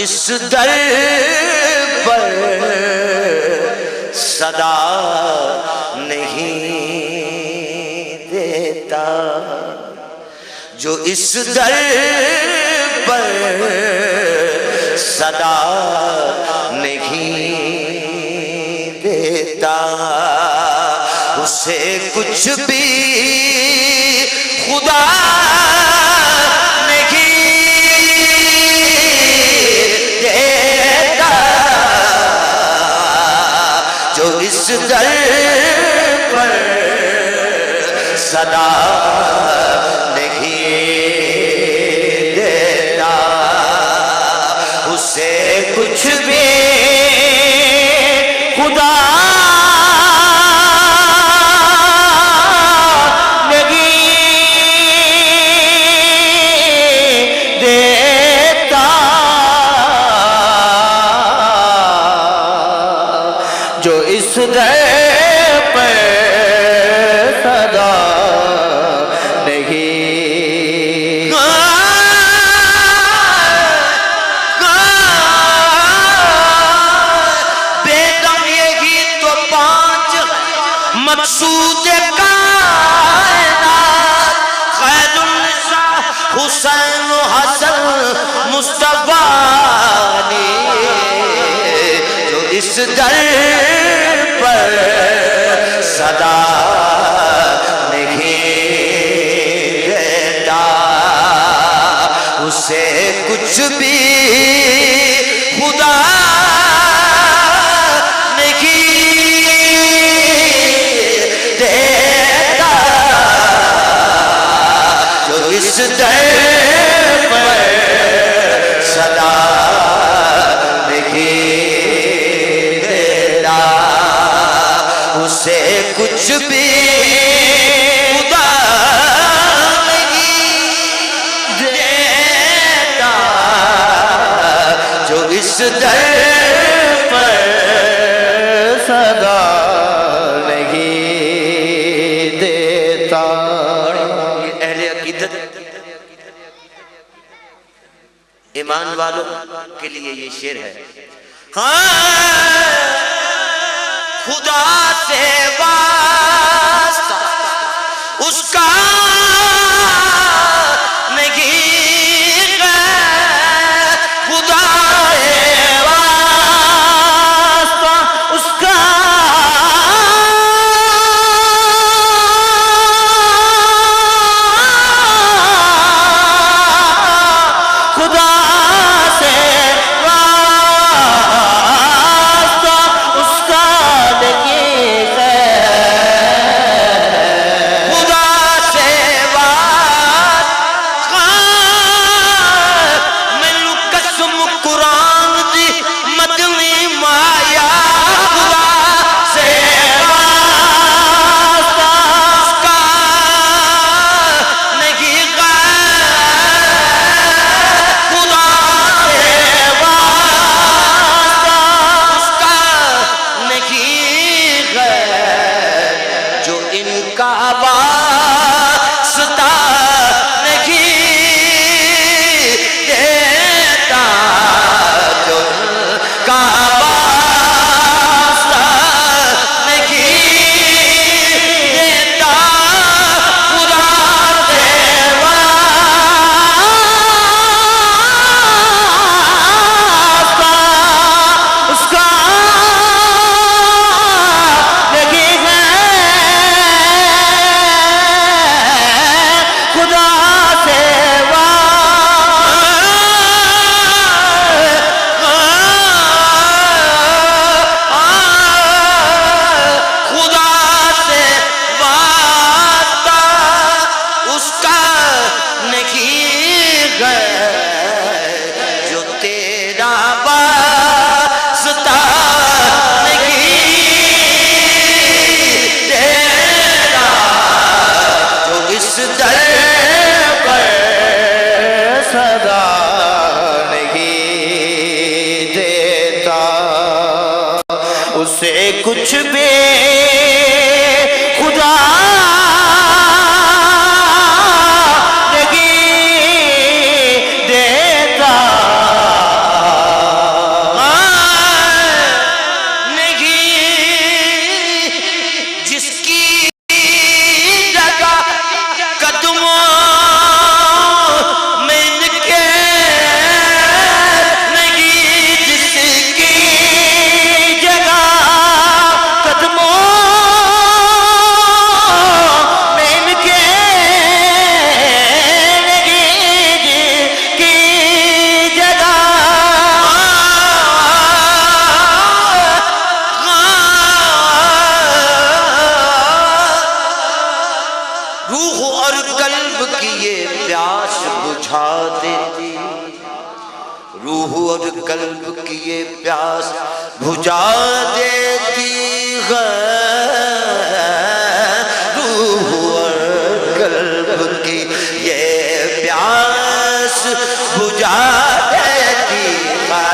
اس در پر صدا نہیں دیتا، جو اس در پر صدا نہیں دیتا، اسے کچھ بھی خدا اس در پر صدا نہیں دیتا، اسے کچھ بھی خدا نہیں دیتا، جو اس در پر صدا نہیں بے دم یہی تو پانچ مقصود کائنات، خیر النساء حسین و حسن مصطفیٰ نے، جو اس در پر صدا نہیں دیتا، اسے کچھ بھی خدا نہیں دیتا، جو اس در پر صدا اسے کچھ بھی خدا نہیں دیتا، جو اس در پر صدا نہیں دیتا۔ یہ اہل عقیدت ایمان والوں کے لیے یہ شعر ہے۔ خدا سے واسطہ اس کا نہیں ہے، خدا سے واسطہ اس کا خدا سے روح اور قلب کی یہ پیاس بجھا دیتی روح اور قلب کی یہ پیاس بجھا دیتی ہے روح اور قلب کی یہ پیاس بجھا دیتی ہے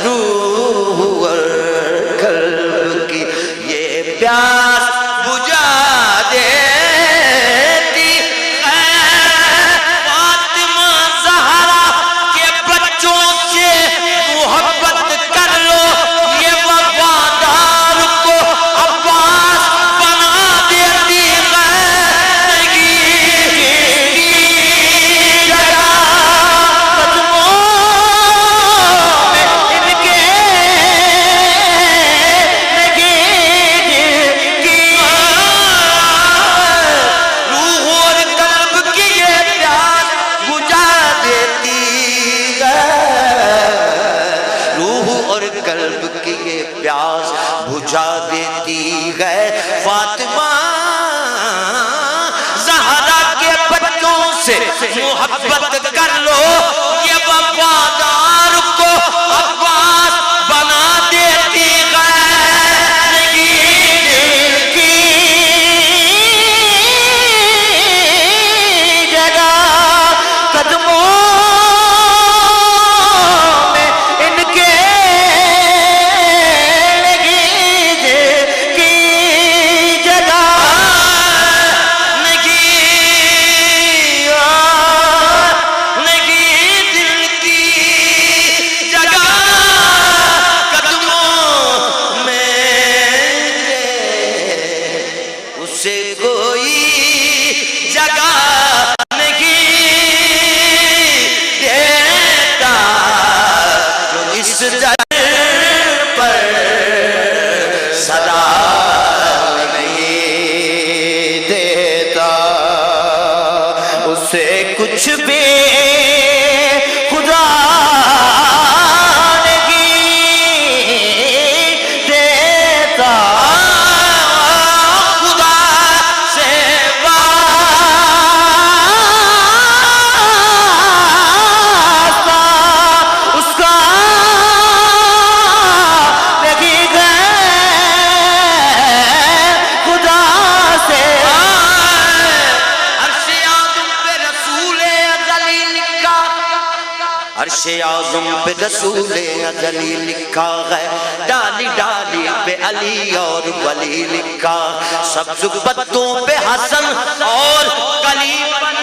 روح اور قلب کی یہ پیاس بجھا دیتی ہے فاطمہ زہرا کے بچوں سے محبت کر لو یہ وفادار کو عباس بنا دیتی ہے قلب کی یہ پیاس بجھا دیتی ہے فاطمہ زہرا کے بچوں سے محبت کر لو یہ وفادار کو عباس بنا دیتی ہے کی جگہ قدموں کچھ بھی خدا نہیں دیتا خدا سے واسطہ اس کا نہیں گئے خدا سے عرش اعظم پہ رسول ازلی لکھا ہے ڈالی ڈالی پہ علی اور ولی لکھا سبز پتوں پہ حسن اور کلی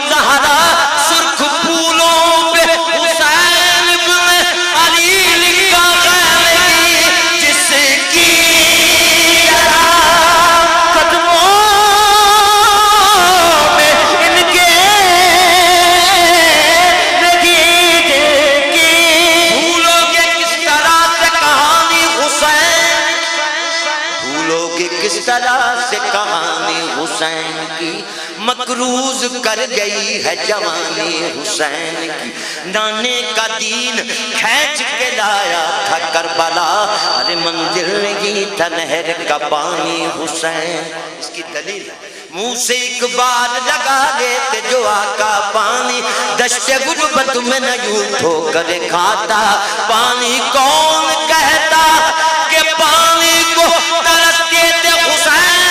زہرا سرخ پھولوں پہ حسین بن علی لکھا ہے جس کی قدموں میں ان کے کس طرح سے کہانی حسین کی مقروض کر گئی ہے جوانی حسین کی نانے کا دین کھینچ کے لایا تھا کربلا ارے منزل نہیں تھا نہر کا پانی حسین اس کی دلیل منہ سے ایک بار لگا دیتے جو آقا پانی دشت غربت میں نہ یوں ٹھوکر کھاتا پانی کون کہتا کہ پانی کو ترستے تھے حسین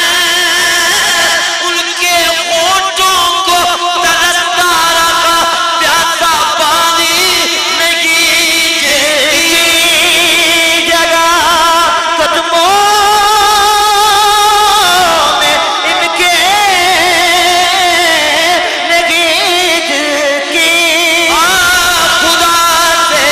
ان کے ہونٹوں کو ترستا رہا پیاسا پانی نہیں جگہ قدموں میں ان کے نگید کی خدا سے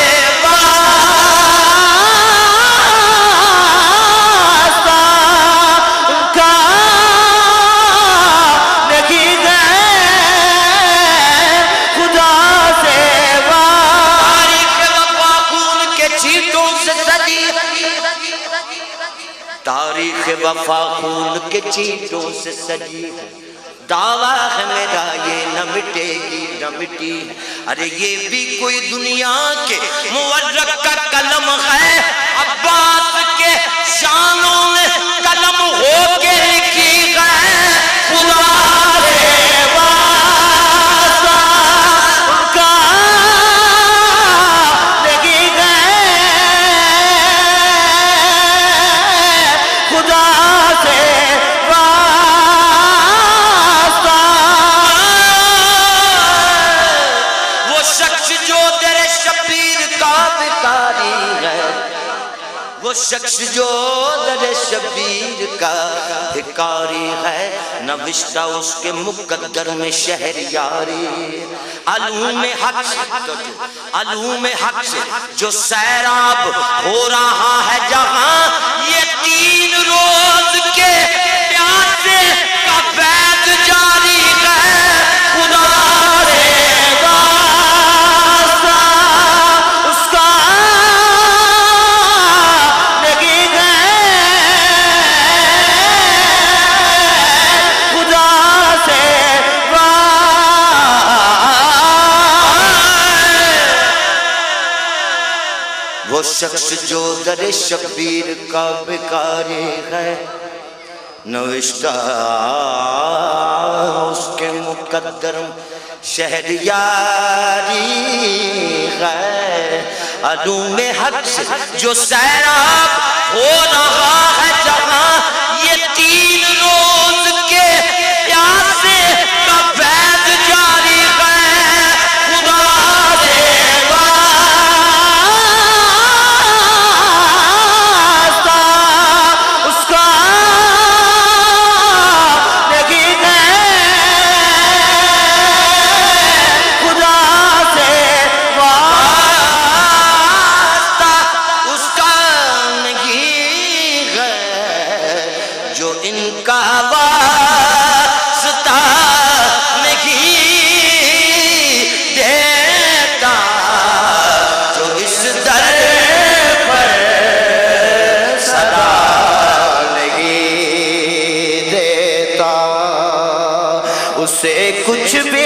تاریخ وفا خون کے چیٹوں سے سجی ہے دعویٰ ہے میرا یہ نہ مٹے گی نہ مٹی ارے یہ بھی کوئی دنیا کے مورخ کا قلم ہے عباس کے شانوں میں قلم ہو کے لکھی ہے شخص جو در شبیر کا بھکاری ہے، نوشتہ اس کے مقدر میں شہریاری۔ علوم حق سے جو سیراب ہو رہا ہے جہاں، یہ 3 روز کے پیاسے کا فیض جاری ہے۔ خدا وہ شخص جو در شبیر کا بھکاری ہے، نوشتہ اس کے مقدر شہریاری ہے۔ علوم حق سے جو سیراب ہو رہا ہے جہاں، یہ 3 روز کے پیاسے کا فیض جاری ہے۔ خدا سے اسے کچھ بھی